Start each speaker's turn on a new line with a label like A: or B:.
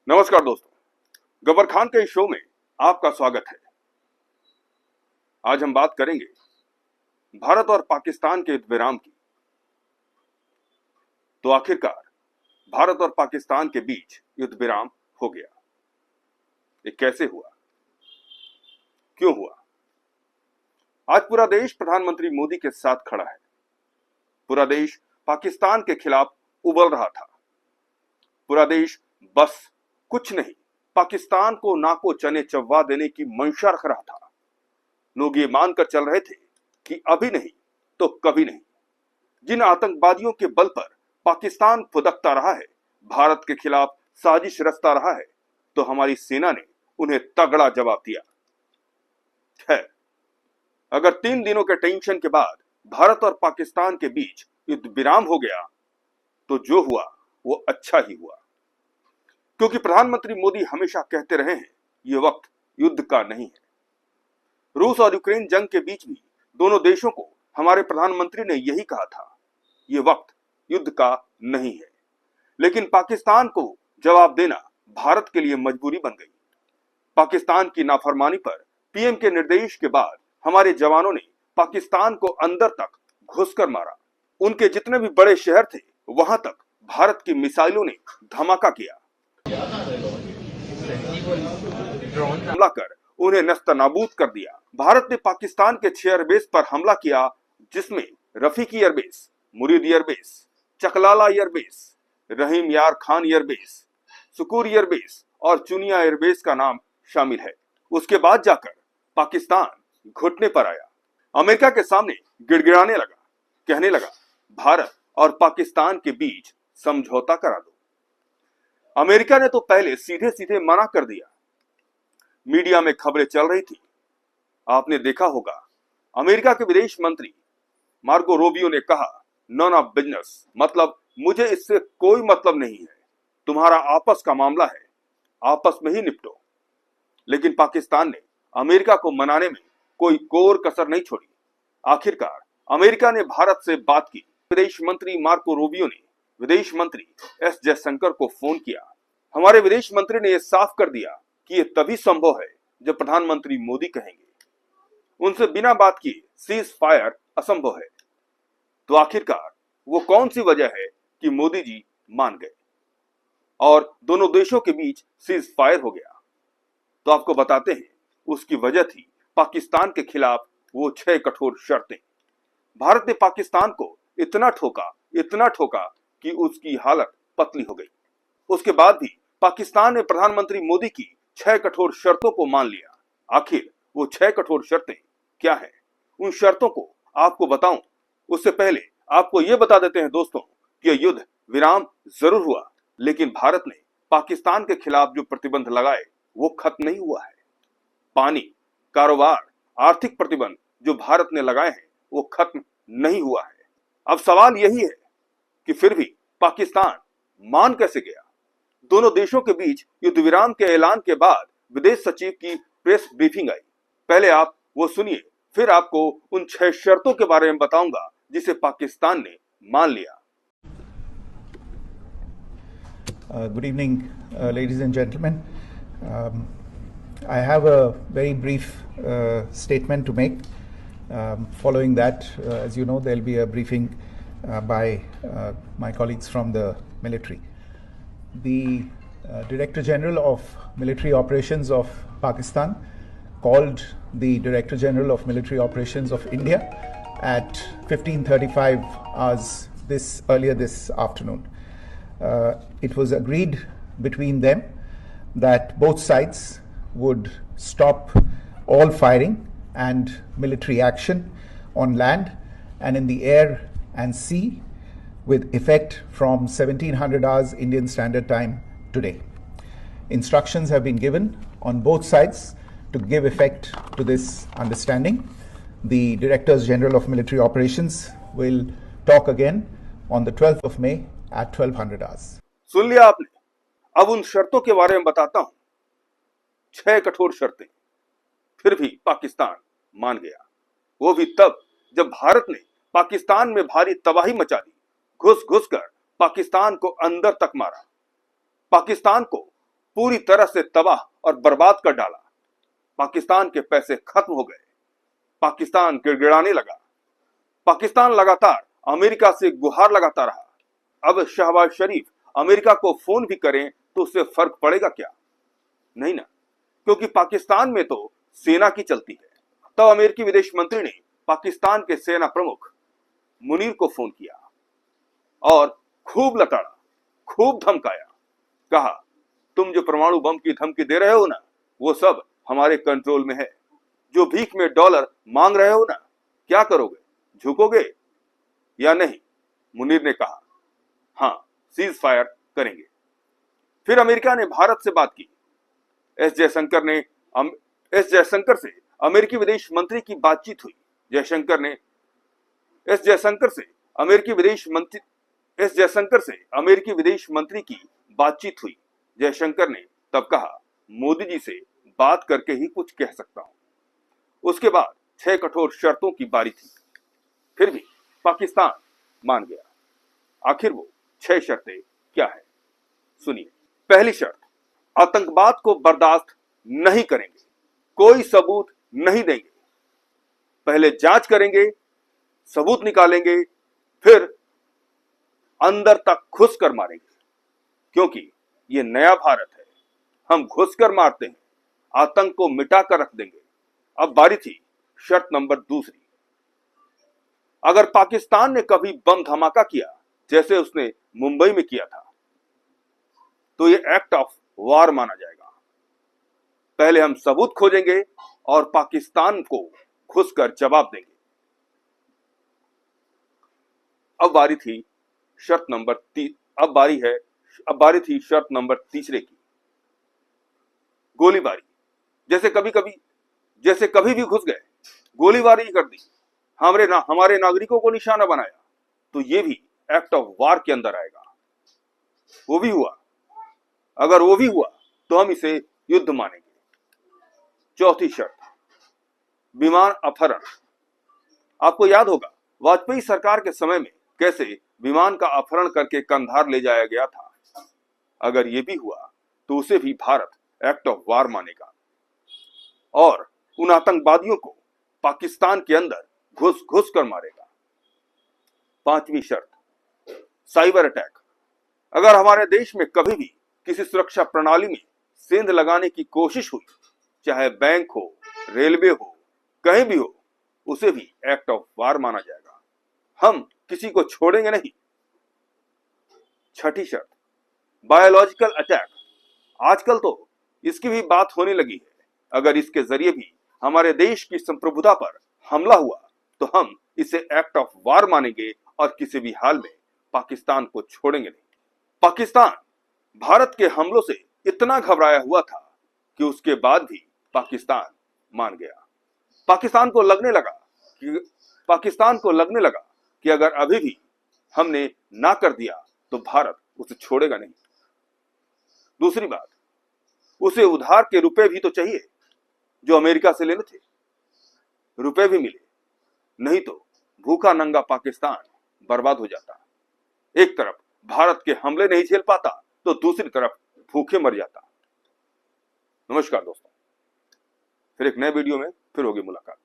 A: नमस्कार दोस्तों, गब्बर खान के इस शो में आपका स्वागत है। आज हम बात करेंगे भारत और पाकिस्तान के युद्ध विराम की। तो आखिरकार भारत और पाकिस्तान के बीच युद्ध विराम हो गया। ये कैसे हुआ, क्यों हुआ? आज पूरा देश प्रधानमंत्री मोदी के साथ खड़ा है। पूरा देश पाकिस्तान के खिलाफ उबल रहा था। पूरा देश बस कुछ नहीं, पाकिस्तान को नाको चने चबवा देने की मंशा रख रहा था। लोग ये मानकर चल रहे थे कि अभी नहीं तो कभी नहीं। जिन आतंकवादियों के बल पर पाकिस्तान फुदकता रहा है, भारत के खिलाफ साजिश रचता रहा है, तो हमारी सेना ने उन्हें तगड़ा जवाब दिया है। अगर 3 दिनों के टेंशन के बाद भारत और पाकिस्तान के बीच युद्ध विराम हो गया, तो जो हुआ वो अच्छा ही हुआ। क्योंकि प्रधानमंत्री मोदी हमेशा कहते रहे हैं, ये वक्त युद्ध का नहीं है। रूस और यूक्रेन जंग के बीच भी दोनों देशों को हमारे प्रधानमंत्री ने यही कहा था, ये वक्त युद्ध का नहीं है। लेकिन पाकिस्तान को जवाब देना भारत के लिए मजबूरी बन गई। पाकिस्तान की नाफरमानी पर पीएम के निर्देश के बाद हमारे जवानों ने पाकिस्तान को अंदर तक घुसकर मारा। उनके जितने भी बड़े शहर थे, वहां तक भारत की मिसाइलों ने धमाका किया। हमला कर उन्हें नस्तनाबूद कर दिया। भारत ने पाकिस्तान के 6 एयरबेस पर हमला किया, जिसमें रफीकी एयरबेस, मुरीद एयरबेस, चकलाला एयरबेस, रहीम यार खान एयरबेस, सुकूर एयरबेस और चुनिया एयरबेस का नाम शामिल है। उसके बाद जाकर पाकिस्तान घुटने पर आया, अमेरिका के सामने गिड़गिड़ाने लगा, कहने लगा भारत और पाकिस्तान के बीच समझौता करा दो। अमेरिका ने तो पहले सीधे सीधे मना कर दिया। मीडिया में खबरें चल रही थी, आपने देखा होगा। अमेरिका के विदेश मंत्री मार्को रूबियो ने कहा, नॉन ऑफ बिजनेस, मतलब मुझे इससे कोई मतलब नहीं है, तुम्हारा आपस का मामला है, आपस में ही निपटो। लेकिन पाकिस्तान ने अमेरिका को मनाने में कोई कोर कसर नहीं छोड़ी। आखिरकार अमेरिका ने भारत से बात की। विदेश मंत्री मार्को रूबियो ने विदेश मंत्री एस जयशंकर को फोन किया। हमारे विदेश मंत्री ने यह साफ कर दिया कि यह तभी संभव है जब प्रधानमंत्री मोदी कहेंगे। उनसे बिना बात किए सीज फायर असंभव है। तो आखिरकार वो कौन सी वजह है कि मोदी जी मान गए और दोनों देशों के बीच सीज फायर हो गया? तो आपको बताते हैं, उसकी वजह थी पाकिस्तान के खिलाफ वो 6 कठोर शर्तें। भारत ने पाकिस्तान को इतना ठोका कि उसकी हालत पतली हो गई। उसके बाद भी पाकिस्तान ने प्रधानमंत्री मोदी की 6 कठोर शर्तों को मान लिया। आखिर वो 6 कठोर शर्तें क्या है? उन शर्तों को आपको बताऊं, उससे पहले आपको यह बता देते हैं दोस्तों कि यह युद्ध विराम जरूर हुआ, लेकिन भारत ने पाकिस्तान के खिलाफ जो प्रतिबंध लगाए वो खत्म नहीं हुआ है। पानी, कारोबार, आर्थिक प्रतिबंध जो भारत ने लगाए हैं वो खत्म नहीं हुआ है। अब सवाल यही है कि फिर भी पाकिस्तान मान कैसे गया? दोनों देशों के बीच युद्ध विराम के ऐलान के बाद विदेश सचिव की प्रेस ब्रीफिंग आई। पहले आप वो सुनिए, फिर आपको उन 6 शर्तों के बारे में बताऊंगा जिसे पाकिस्तान ने मान लिया।
B: Good evening, ladies and gentlemen. I have a very brief statement to make. Following that, as you know, there will be a briefing by my colleagues from the military. The Director General of Military Operations of Pakistan called the Director General of Military Operations of India at 15:35 hours earlier this afternoon. It was agreed between them that both sides would stop all firing and military action on land and in the air and sea with effect from 1700 hours Indian Standard Time today. Instructions have been given on both sides to give effect to this understanding. The Directors General of Military Operations will talk again on the 12th of May at 1200 hours.
A: सुन लिया आपने। अब उन शर्तों के बारे में बताता हूं। 6 कठोर शर्तें। फिर भी पाकिस्तान मान गया, वो भी तब जब भारत ने पाकिस्तान में भारी तबाही मचा दी। घुस घुस कर पाकिस्तान को अंदर तक मारा। पाकिस्तान को पूरी तरह से तबाह और बर्बाद कर डाला। पाकिस्तान के पैसे खत्म हो गए। पाकिस्तान गिड़गिड़ाने लगा। पाकिस्तान लगातार अमेरिका से गुहार लगाता रहा। अब शहबाज शरीफ अमेरिका को फोन भी करें तो उससे फर्क पड़ेगा क्या? नहीं ना, क्योंकि पाकिस्तान में तो सेना की चलती है। तब अमेरिकी विदेश मंत्री ने पाकिस्तान के सेना प्रमुख मुनीर को फोन किया और खूब लताड़ा, खूब धमकाया। कहा, तुम जो परमाणु बम की धमकी दे रहे हो ना, वो सब हमारे कंट्रोल में है। जो भीख में डॉलर मांग रहे हो ना, क्या करोगे? झुकोगे या नहीं? मुनीर ने कहा, हाँ, सीज फायर करेंगे। फिर अमेरिका ने भारत से बात की। एस जयशंकर से अमेरिकी विदेश मंत्री की बातचीत हुई। एस जयशंकर से अमेरिकी विदेश मंत्री की बातचीत हुई। जयशंकर ने तब कहा, मोदी जी से बात करके ही कुछ कह सकता हूं। उसके बाद 6 कठोर शर्तों की बारी थी। फिर भी पाकिस्तान मान गया। आखिर वो 6 शर्तें क्या है, सुनिए। पहली शर्त, आतंकवाद को बर्दाश्त नहीं करेंगे, कोई सबूत नहीं देंगे। पहले जांच करेंगे, सबूत निकालेंगे, फिर अंदर तक घुसकर मारेंगे, क्योंकि ये नया भारत है। हम घुसकर मारते हैं, आतंक को मिटाकर रख देंगे। अब बारी थी शर्त नंबर दूसरी। अगर पाकिस्तान ने कभी बम धमाका किया, जैसे उसने मुंबई में किया था, तो ये एक्ट ऑफ वार माना जाएगा। पहले हम सबूत खोजेंगे और पाकिस्तान को घुसकर जवाब देंगे। अब बारी थी शर्त नंबर तीसरे की, गोलीबारी। जैसे कभी भी घुस गए, गोलीबारी कर दी, हमारे नागरिकों को निशाना बनाया, तो ये भी एक्ट ऑफ वार के अंदर आएगा। वो भी हुआ, अगर वो भी हुआ तो हम इसे युद्ध मानेंगे। चौथी शर्त, विमान अपहरण। आपको याद होगा वाजपेयी सरकार के समय में कैसे विमान का अपहरण करके कंधार ले जाया गया था। अगर ये भी हुआ तो उसे भी भारत एक्ट ऑफ वार मानेगा और उन आतंकवादियों को पाकिस्तान के अंदर घुस कर मारेगा। पांचवी शर्त, साइबर अटैक। अगर हमारे देश में कभी भी किसी सुरक्षा प्रणाली में सेंध लगाने की कोशिश हुई, चाहे बैंक हो, रेलवे हो, कहीं भी हो, उसे भी एक्ट ऑफ वार माना जाएगा। हम किसी को छोड़ेंगे नहीं। छठी शर्त, बायोलॉजिकल अटैक। आजकल तो इसकी भी बात होने लगी है। अगर इसके जरिए भी हमारे देश की संप्रभुता पर हमला हुआ तो हम इसे एक्ट ऑफ वार मानेंगे और किसी भी हाल में पाकिस्तान को छोड़ेंगे नहीं। पाकिस्तान भारत के हमलों से इतना घबराया हुआ था कि उसके बाद भी पाकिस्तान मान गया। पाकिस्तान को लगने लगा कि अगर अभी भी हमने ना कर दिया तो भारत उसे छोड़ेगा नहीं। दूसरी बात, उसे उधार के रुपए भी तो चाहिए जो अमेरिका से लेने थे। रुपए भी मिले, नहीं तो भूखा नंगा पाकिस्तान बर्बाद हो जाता। एक तरफ भारत के हमले नहीं झेल पाता तो दूसरी तरफ भूखे मर जाता। नमस्कार दोस्तों, फिर एक नए वीडियो में फिर होगी मुलाकात।